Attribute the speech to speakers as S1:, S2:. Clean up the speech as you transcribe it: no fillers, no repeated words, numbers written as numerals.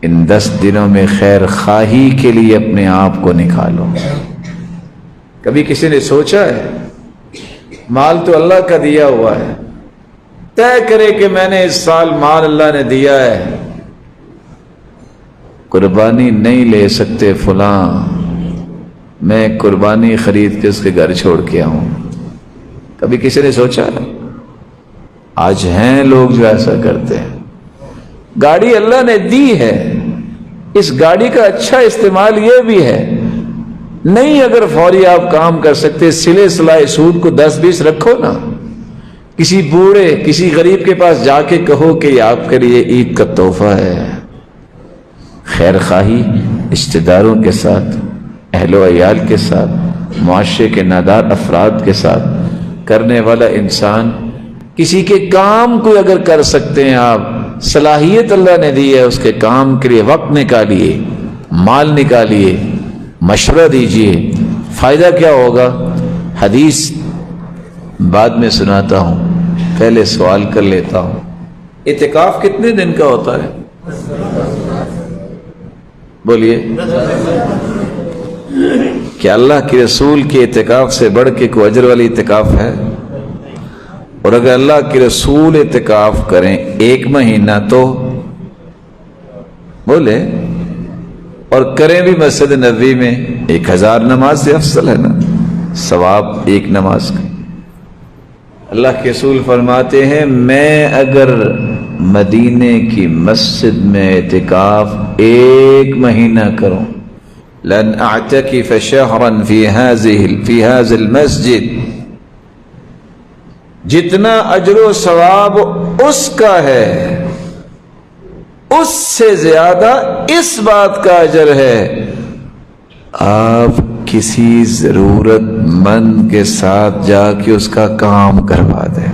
S1: ان 10 دنوں میں خیر خواہی کے لیے اپنے آپ کو نکالو۔ کبھی کسی نے سوچا ہے مال تو اللہ کا دیا ہوا ہے، طے کرے کہ میں نے اس سال مال اللہ نے دیا ہے، قربانی نہیں لے سکتے فلاں، میں قربانی خرید کے اس کے گھر چھوڑ کے آؤں؟ کبھی کسی نے سوچا ہے؟ آج ہیں لوگ جو ایسا کرتے ہیں۔ گاڑی اللہ نے دی ہے، اس گاڑی کا اچھا استعمال یہ بھی ہے، نہیں اگر فوری آپ کام کر سکتے سلے سلائے سود کو 10-20 رکھو نا، کسی بوڑھے کسی غریب کے پاس جا کے کہو کہ یہ آپ کے لیے عید کا تحفہ ہے۔ خیر خواہی رشتہ داروں کے ساتھ، اہل و عیال کے ساتھ، معاشرے کے نادار افراد کے ساتھ کرنے والا انسان کسی کے کام کو اگر کر سکتے ہیں، آپ صلاحیت اللہ نے دی ہے، اس کے کام کے لیے وقت نکالیے، مال نکالیے، مشورہ دیجیے۔ فائدہ کیا ہوگا؟ حدیث بعد میں سناتا ہوں، پہلے سوال کر لیتا ہوں، اعتکاف کتنے دن کا ہوتا ہے؟ بولیے، کیا اللہ کے رسول کے اعتکاف سے بڑھ کے کوئی اجر والی اعتکاف ہے؟ اور اگر اللہ کے رسول اعتکاف کریں 1 مہینہ تو بولے، اور کریں بھی مسجد نبوی میں 1000 نماز سے افضل ہے نا ثواب ایک نماز کا۔ اللہ کے رسول فرماتے ہیں میں اگر مدینے کی مسجد میں اعتکاف 1 مہینہ کروں، لن اعتکف شہرا فی هذه المسجد، جتنا اجر و ثواب اس کا ہے اس سے زیادہ اس بات کا اجر ہے آپ کسی ضرورت مند کے ساتھ جا کے اس کا کام کروا دیں۔